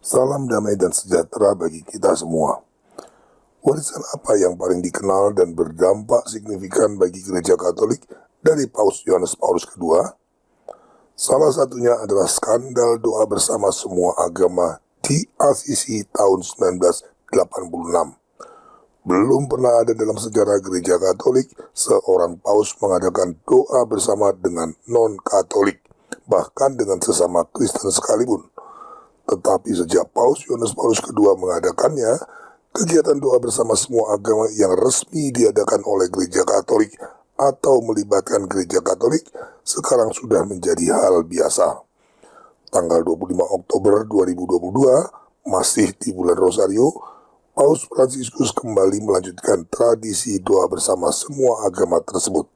Salam damai dan sejahtera bagi kita semua. Warisan apa yang paling dikenal dan berdampak signifikan bagi Gereja Katolik dari Paus Yohanes Paulus II? Salah satunya adalah skandal doa bersama semua agama di Assisi tahun 1986. Belum pernah ada dalam sejarah Gereja Katolik seorang paus mengadakan doa bersama dengan non-Katolik, bahkan dengan sesama Kristen sekalipun. Tetapi sejak Paus Yohanes Paulus II mengadakannya, kegiatan doa bersama semua agama yang resmi diadakan oleh Gereja Katolik atau melibatkan Gereja Katolik sekarang sudah menjadi hal biasa. Tanggal 25 Oktober 2022, masih di bulan Rosario, Paus Fransiskus kembali melanjutkan tradisi doa bersama semua agama tersebut.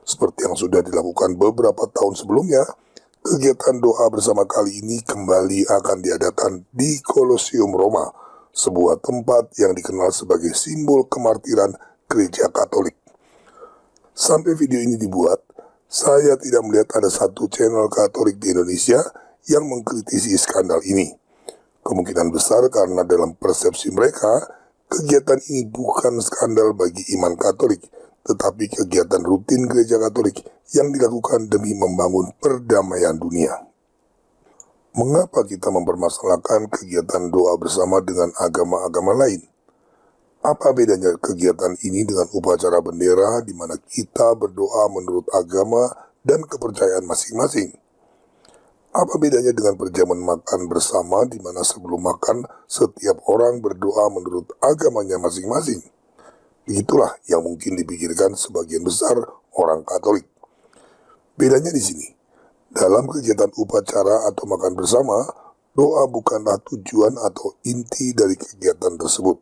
Seperti yang sudah dilakukan beberapa tahun sebelumnya, kegiatan doa bersama kali ini kembali akan diadakan di Kolosium Roma, sebuah tempat yang dikenal sebagai simbol kemartiran Gereja Katolik. Sampai video ini dibuat, saya tidak melihat ada satu channel Katolik di Indonesia yang mengkritisi skandal ini. Kemungkinan besar karena dalam persepsi mereka, kegiatan ini bukan skandal bagi iman Katolik, tetapi kegiatan rutin Gereja Katolik yang dilakukan demi membangun perdamaian dunia. Mengapa kita mempermasalahkan kegiatan doa bersama dengan agama-agama lain? Apa bedanya kegiatan ini dengan upacara bendera di mana kita berdoa menurut agama dan kepercayaan masing-masing? Apa bedanya dengan perjamuan makan bersama di mana sebelum makan setiap orang berdoa menurut agamanya masing-masing? Itulah yang mungkin dipikirkan sebagian besar orang Katolik. Bedanya di sini, dalam kegiatan upacara atau makan bersama, doa bukanlah tujuan atau inti dari kegiatan tersebut.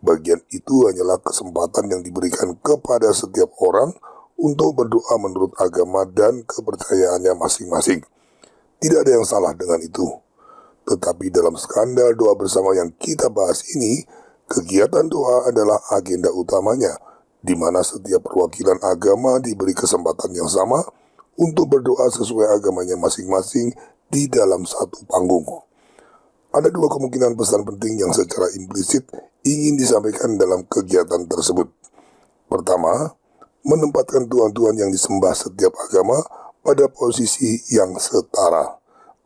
Bagian itu hanyalah kesempatan yang diberikan kepada setiap orang untuk berdoa menurut agama dan kepercayaannya masing-masing. Tidak ada yang salah dengan itu. Tetapi dalam skandal doa bersama yang kita bahas ini, kegiatan doa adalah agenda utamanya, di mana setiap perwakilan agama diberi kesempatan yang sama untuk berdoa sesuai agamanya masing-masing di dalam satu panggung. Ada dua kemungkinan pesan penting yang secara implisit ingin disampaikan dalam kegiatan tersebut. Pertama, menempatkan Tuhan-Tuhan yang disembah setiap agama pada posisi yang setara.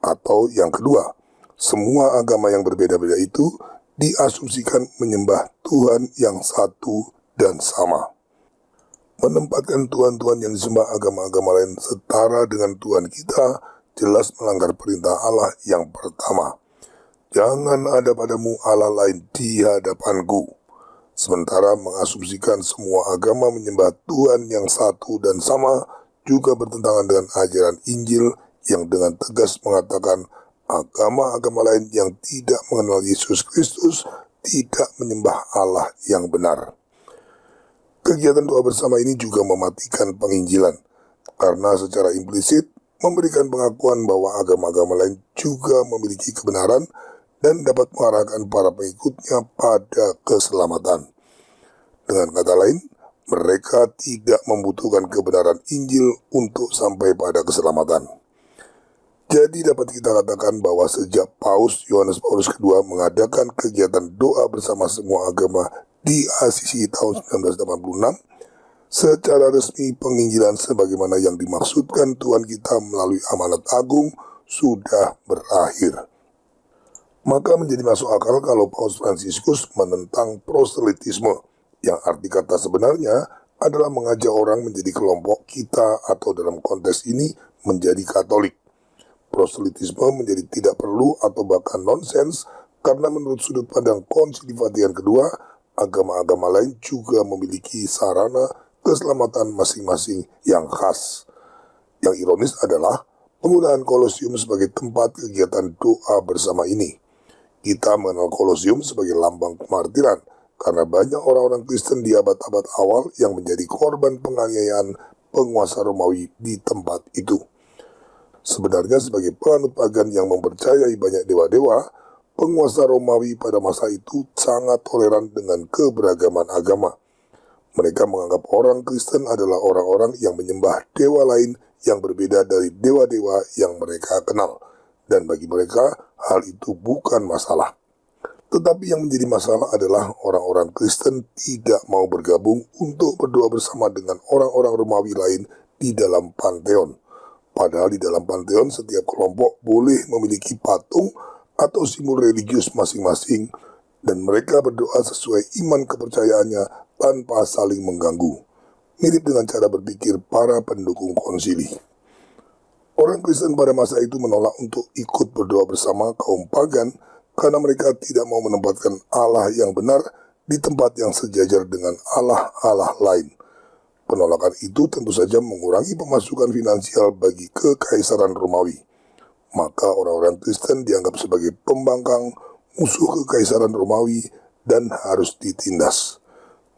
Atau yang kedua, semua agama yang berbeda-beda itu diasumsikan menyembah Tuhan yang satu dan sama. Menempatkan Tuhan-Tuhan yang disembah agama-agama lain setara dengan Tuhan kita jelas melanggar perintah Allah yang pertama. Jangan ada padamu Allah lain di hadapanku. Sementara mengasumsikan semua agama menyembah Tuhan yang satu dan sama juga bertentangan dengan ajaran Injil yang dengan tegas mengatakan agama-agama lain yang tidak mengenal Yesus Kristus tidak menyembah Allah yang benar. Kegiatan doa bersama ini juga mematikan penginjilan, karena secara implisit memberikan pengakuan bahwa agama-agama lain juga memiliki kebenaran dan dapat mengarahkan para pengikutnya pada keselamatan. Dengan kata lain, mereka tidak membutuhkan kebenaran Injil untuk sampai pada keselamatan. Jadi dapat kita katakan bahwa sejak Paus Yohanes Paulus II mengadakan kegiatan doa bersama semua agama di Assisi tahun 1986, secara resmi penginjilan sebagaimana yang dimaksudkan Tuhan kita melalui amanat agung sudah berakhir. Maka menjadi masuk akal kalau Paus Fransiskus menentang proselitisme, yang arti kata sebenarnya adalah mengajak orang menjadi kelompok kita atau dalam konteks ini menjadi Katolik. Proselitisme menjadi tidak perlu atau bahkan nonsens karena menurut sudut pandang Konsili Vatikan II, agama-agama lain juga memiliki sarana keselamatan masing-masing yang khas. Yang ironis adalah penggunaan Kolosium sebagai tempat kegiatan doa bersama ini. Kita mengenal Kolosium sebagai lambang kemartiran karena banyak orang-orang Kristen di abad-abad awal yang menjadi korban penganiayaan penguasa Romawi di tempat itu. Sebenarnya sebagai penganut pagan yang mempercayai banyak dewa-dewa, penguasa Romawi pada masa itu sangat toleran dengan keberagaman agama. Mereka menganggap orang Kristen adalah orang-orang yang menyembah dewa lain yang berbeda dari dewa-dewa yang mereka kenal. Dan bagi mereka, hal itu bukan masalah. Tetapi yang menjadi masalah adalah orang-orang Kristen tidak mau bergabung untuk berdoa bersama dengan orang-orang Romawi lain di dalam panteon. Padahal di dalam panteon setiap kelompok boleh memiliki patung atau simbol religius masing-masing dan mereka berdoa sesuai iman kepercayaannya tanpa saling mengganggu. Mirip dengan cara berpikir para pendukung konsili. Orang Kristen pada masa itu menolak untuk ikut berdoa bersama kaum pagan karena mereka tidak mau menempatkan Allah yang benar di tempat yang sejajar dengan Allah-Allah lain. Penolakan itu tentu saja mengurangi pemasukan finansial bagi Kekaisaran Romawi. Maka orang-orang Kristen dianggap sebagai pembangkang musuh Kekaisaran Romawi dan harus ditindas.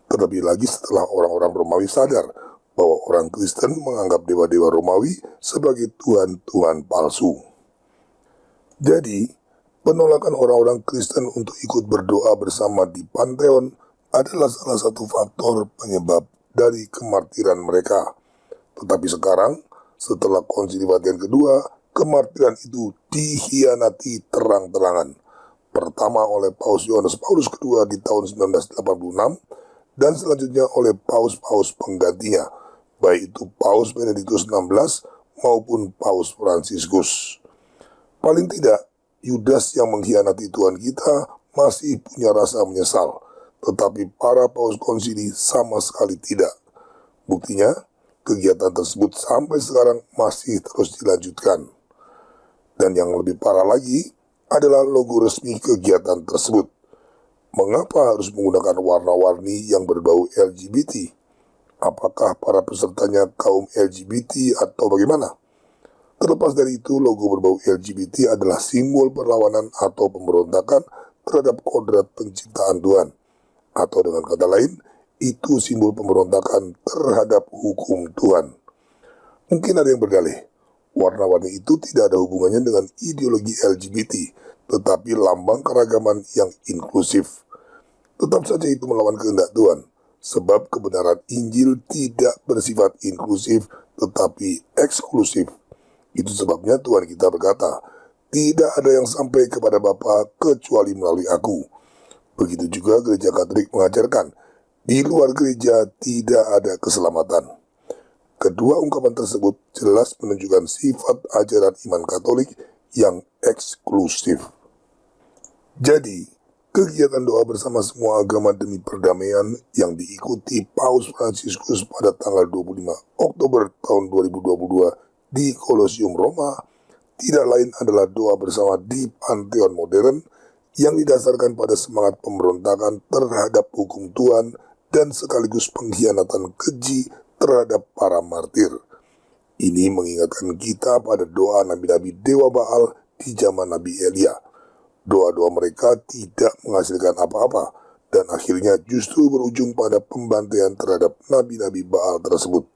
Terlebih lagi setelah orang-orang Romawi sadar bahwa orang Kristen menganggap dewa-dewa Romawi sebagai tuhan-tuhan palsu. Jadi, penolakan orang-orang Kristen untuk ikut berdoa bersama di panteon adalah salah satu faktor penyebab dari kemartiran mereka. Tetapi sekarang, setelah Konsili Vatikan kedua, kemartiran itu dikhianati terang-terangan. Pertama oleh Paus Yohanes Paulus kedua di tahun 1986, dan selanjutnya oleh paus-paus penggantinya, baik itu Paus Benediktus XVI maupun Paus Fransiskus. Paling tidak, Yudas yang mengkhianati Tuhan kita masih punya rasa menyesal, tetapi para paus konsili sama sekali tidak. Buktinya, kegiatan tersebut sampai sekarang masih terus dilanjutkan. Dan yang lebih parah lagi adalah logo resmi kegiatan tersebut. Mengapa harus menggunakan warna-warni yang berbau LGBT? Apakah para pesertanya kaum LGBT atau bagaimana? Terlepas dari itu, logo berbau LGBT adalah simbol perlawanan atau pemberontakan terhadap kodrat penciptaan Tuhan. Atau dengan kata lain, itu simbol pemberontakan terhadap hukum Tuhan. Mungkin ada yang berdalih, warna-warni itu tidak ada hubungannya dengan ideologi LGBT, tetapi lambang keragaman yang inklusif. Tetap saja itu melawan kehendak Tuhan, sebab kebenaran Injil tidak bersifat inklusif, tetapi eksklusif. Itu sebabnya Tuhan kita berkata, tidak ada yang sampai kepada Bapa kecuali melalui aku. Begitu juga gereja Katolik mengajarkan, di luar gereja tidak ada keselamatan. Kedua ungkapan tersebut jelas menunjukkan sifat ajaran iman Katolik yang eksklusif. Jadi, kegiatan doa bersama semua agama demi perdamaian yang diikuti Paus Fransiskus pada tanggal 25 Oktober tahun 2022 di Kolosium Roma tidak lain adalah doa bersama di Panteon modern yang didasarkan pada semangat pemberontakan terhadap hukum Tuhan dan sekaligus pengkhianatan keji terhadap para martir. Ini mengingatkan kita pada doa nabi-nabi Dewa Baal di zaman Nabi Elia. Doa-doa mereka tidak menghasilkan apa-apa dan akhirnya justru berujung pada pembantaian terhadap nabi-nabi Baal tersebut.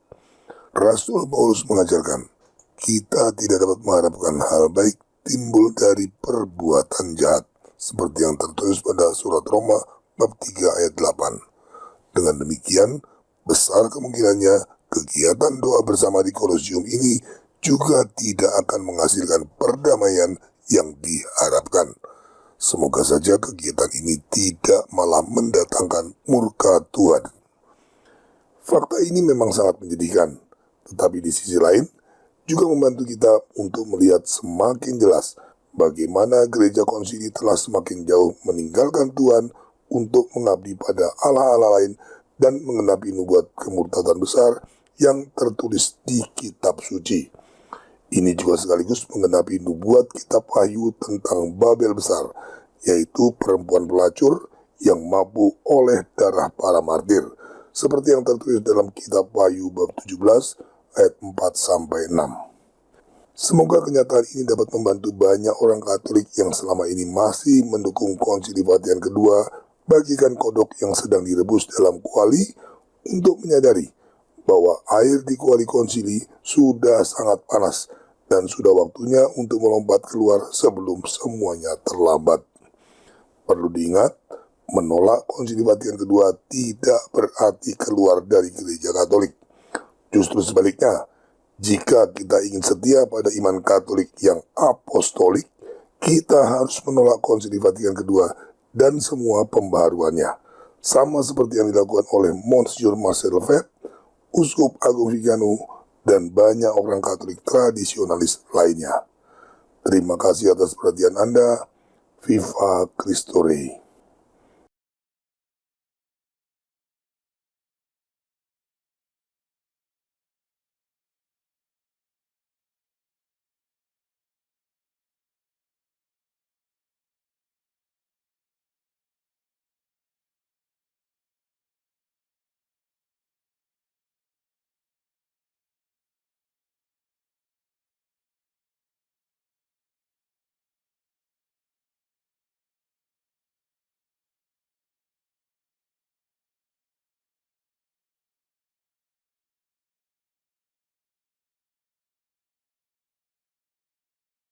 Rasul Paulus mengajarkan, kita tidak dapat mengharapkan hal baik timbul dari perbuatan jahat, seperti yang tertulis pada surat Roma bab 3 ayat 8. Dengan demikian, besar kemungkinannya kegiatan doa bersama di Kolosium ini juga tidak akan menghasilkan perdamaian yang diharapkan. Semoga saja kegiatan ini tidak malah mendatangkan murka Tuhan. Fakta ini memang sangat menyedihkan, tetapi di sisi lain juga membantu kita untuk melihat semakin jelas bagaimana gereja konsili telah semakin jauh meninggalkan Tuhan untuk mengabdi pada Allah-Allah lain dan mengenapi nubuat kemurtadan besar yang tertulis di kitab suci. Ini juga sekaligus mengenapi nubuat kitab Wahyu tentang Babel besar, yaitu perempuan pelacur yang mabuk oleh darah para martir, seperti yang tertulis dalam kitab Wahyu bab 17 ayat 4-6. Semoga kenyataan ini dapat membantu banyak orang Katolik yang selama ini masih mendukung Konsili Vatikan kedua bagikan kodok yang sedang direbus dalam kuali untuk menyadari bahwa air di kuali konsili sudah sangat panas dan sudah waktunya untuk melompat keluar sebelum semuanya terlambat. Perlu diingat, menolak Konsili Vatikan kedua tidak berarti keluar dari gereja Katolik. Justru sebaliknya, jika kita ingin setia pada iman Katolik yang apostolik, Kita harus menolak Konsili Vatikan kedua dan semua pembaharuannya, sama seperti yang dilakukan oleh Monsignor Marcel Lefebvre, Uskup Agung Vigano, dan banyak orang Katolik tradisionalis lainnya. Terima kasih atas perhatian Anda. Viva Cristo Rey.